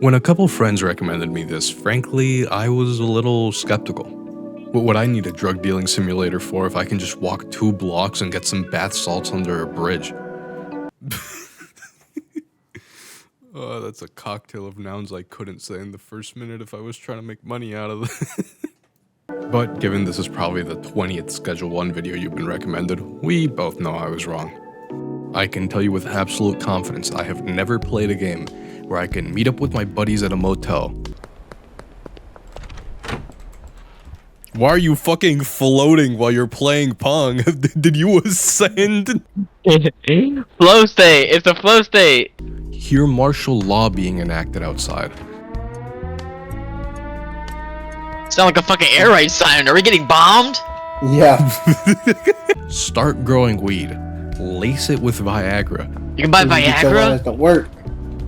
When a couple friends recommended me this, frankly, I was a little skeptical. What would I need a drug dealing simulator for if I can just walk 2 blocks and get some bath salts under a bridge? Oh, that's a cocktail of nouns I couldn't say in the first minute if I was trying to make money out of it. But given this is probably the 20th Schedule 1 video you've been recommended, we both know I was wrong. I can tell you with absolute confidence I have never played a game where I can meet up with my buddies at a motel. Why are you fucking floating while you're playing Pong? Did you ascend? Flow state! It's a flow state! Hear martial law being enacted outside. Sound like a fucking air raid siren. Are we getting bombed? Yeah. Start growing weed. Lace it with Viagra. You can buy Viagra? That work.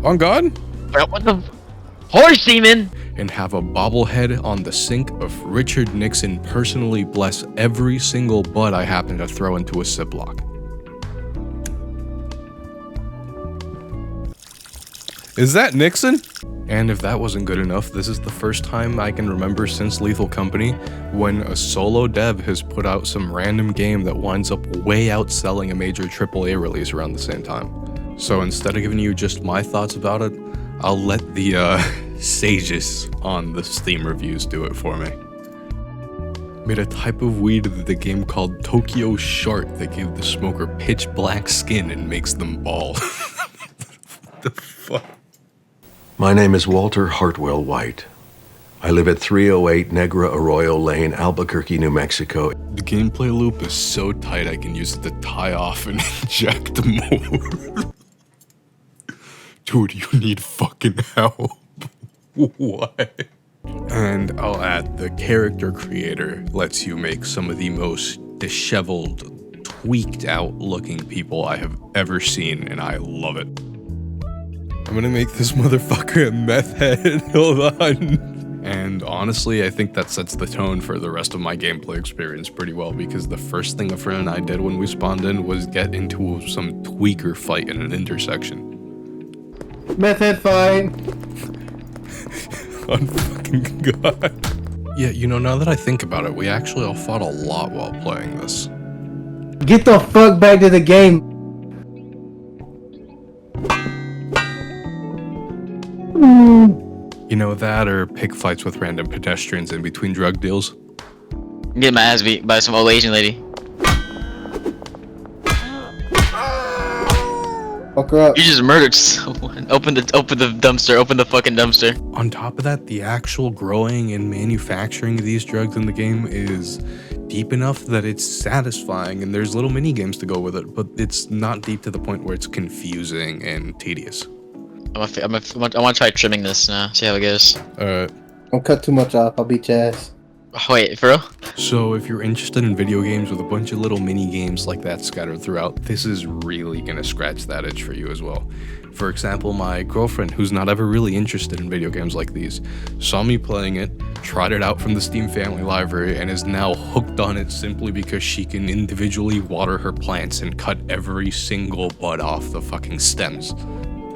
On God? Bro, what the? Horse semen! And have a bobblehead on the sink of Richard Nixon personally bless every single bud I happen to throw into a Ziploc. Is that Nixon? And if that wasn't good enough, this is the first time I can remember since Lethal Company when a solo dev has put out some random game that winds up way outselling a major AAA release around the same time. So instead of giving you just my thoughts about it, I'll let the sages on the Steam reviews do it for me. Made a type of weed that the game called Tokyo Short that gave the smoker pitch black skin and makes them ball. What the fuck? My name is Walter Hartwell White. I live at 308 Negra Arroyo Lane, Albuquerque, New Mexico. The gameplay loop is so tight I can use it to tie off and inject more. Dude, you need fucking help. What? And I'll add, the character creator lets you make some of the most disheveled, tweaked out looking people I have ever seen, and I love it. I'm gonna make this motherfucker a meth head. Hold on. And honestly, I think that sets the tone for the rest of my gameplay experience pretty well, because the first thing a friend and I did when we spawned in was get into some tweaker fight in an intersection. Meth head fine. On fucking God. Yeah, you know, now that I think about it, we actually all fought a lot while playing this. Get the fuck back to the game. You know that, or pick fights with random pedestrians in between drug deals? I'm getting my ass beat by some old Asian lady. Fuck her up. You just murdered someone. Open the dumpster. Open the fucking dumpster. On top of that, the actual growing and manufacturing of these drugs in the game is deep enough that it's satisfying, and there's little mini games to go with it, but it's not deep to the point where it's confusing and tedious. I want to try trimming this now. See how it goes. Don't cut too much off. I'll beat your ass. Oh, wait, for real? So if you're interested in video games with a bunch of little mini games like that scattered throughout, this is really gonna scratch that itch for you as well. For example, my girlfriend, who's not ever really interested in video games like these, saw me playing it, tried it out from the Steam Family Library, and is now hooked on it simply because she can individually water her plants and cut every single bud off the fucking stems.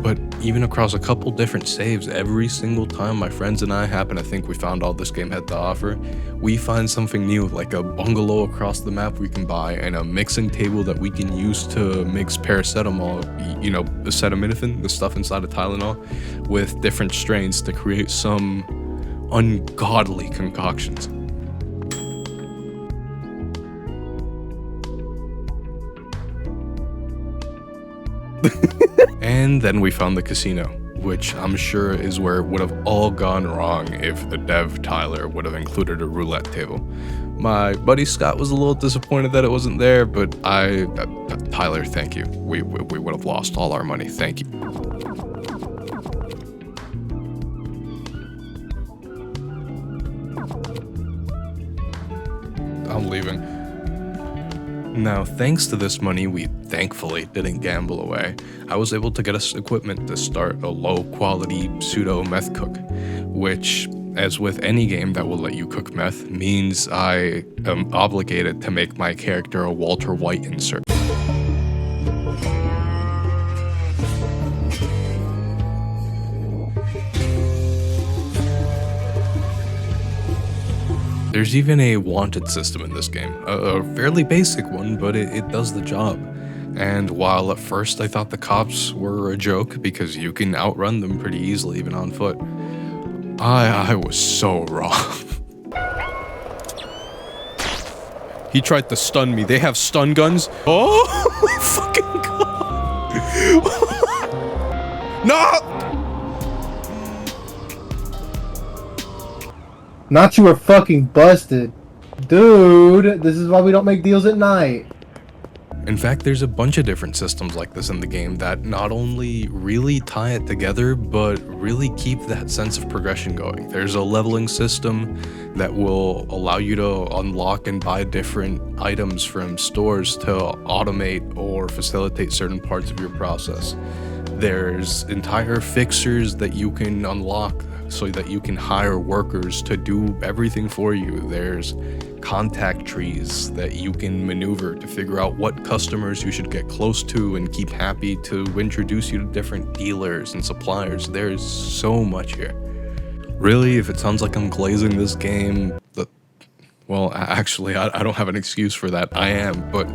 But even across a couple different saves, every single time my friends and I happen to think we found all this game had to offer, we find something new, like a bungalow across the map we can buy, and a mixing table that we can use to mix paracetamol, you know, acetaminophen, the stuff inside of Tylenol, with different strains to create some ungodly concoctions. And then we found the casino, which I'm sure is where it would have all gone wrong if the dev Tyler would have included a roulette table. My buddy Scott was a little disappointed that it wasn't there, but Tyler, thank you. We would have lost all our money, thank you. I'm leaving. Now, thanks to this money we thankfully didn't gamble away, I was able to get us equipment to start a low-quality pseudo-meth cook, which, as with any game that will let you cook meth, means I am obligated to make my character a Walter White insert. There's even a wanted system in this game, a fairly basic one, but it does the job. And while at first I thought the cops were a joke because you can outrun them pretty easily even on foot, I was so wrong. He tried to stun me. They have stun guns. Oh my fucking god. No! Not you were fucking busted. Dude, this is why we don't make deals at night. In fact, there's a bunch of different systems like this in the game that not only really tie it together, but really keep that sense of progression going. There's a leveling system that will allow you to unlock and buy different items from stores to automate or facilitate certain parts of your process. There's entire fixers that you can unlock so that you can hire workers to do everything for you. There's contact trees that you can maneuver to figure out what customers you should get close to and keep happy, to introduce you to different dealers and suppliers. There's so much here. Really, if it sounds like I'm glazing this game, well, actually, I don't have an excuse for that. I am, but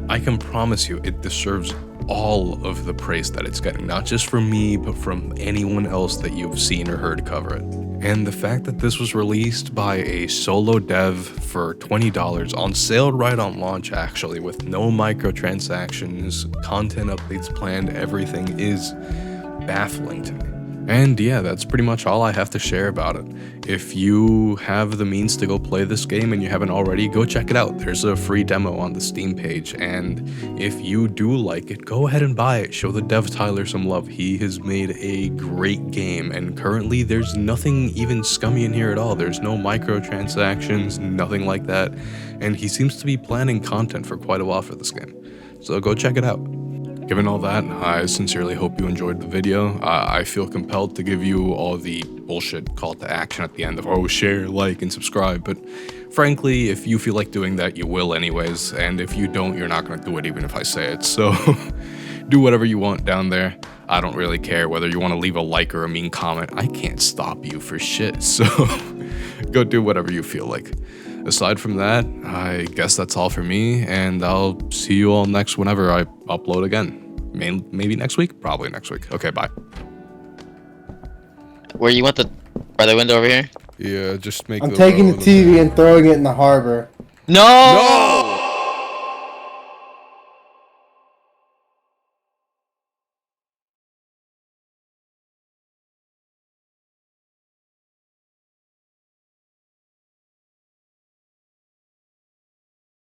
I can promise you it deserves all of the praise that it's getting, not just from me, but from anyone else that you've seen or heard cover it. And the fact that this was released by a solo dev for $20 on sale right on launch, actually, with no microtransactions, content updates planned, everything is baffling to me. And yeah, that's pretty much all I have to share about it. If you have the means to go play this game and you haven't already, go check it out. There's a free demo on the Steam page, and if you do like it, go ahead and buy it. Show the dev Tyler some love. He has made a great game, and currently there's nothing even scummy in here at all. There's no microtransactions, nothing like that, and he seems to be planning content for quite a while for this game. So go check it out. Given all that, I sincerely hope you enjoyed the video. I feel compelled to give you all the bullshit call to action at the end of, oh, share, like, and subscribe, but frankly, if you feel like doing that, you will anyways, and if you don't, you're not gonna do it even if I say it, so do whatever you want down there. I don't really care whether you want to leave a like or a mean comment. I can't stop you for shit, so go do whatever you feel like. Aside from that, I guess that's all for me, and I'll see you all next whenever I upload again. Maybe next week? Probably next week. Okay, bye. Where you want by the window over here? Yeah, just make I'm taking the TV and throwing it in the harbor. No!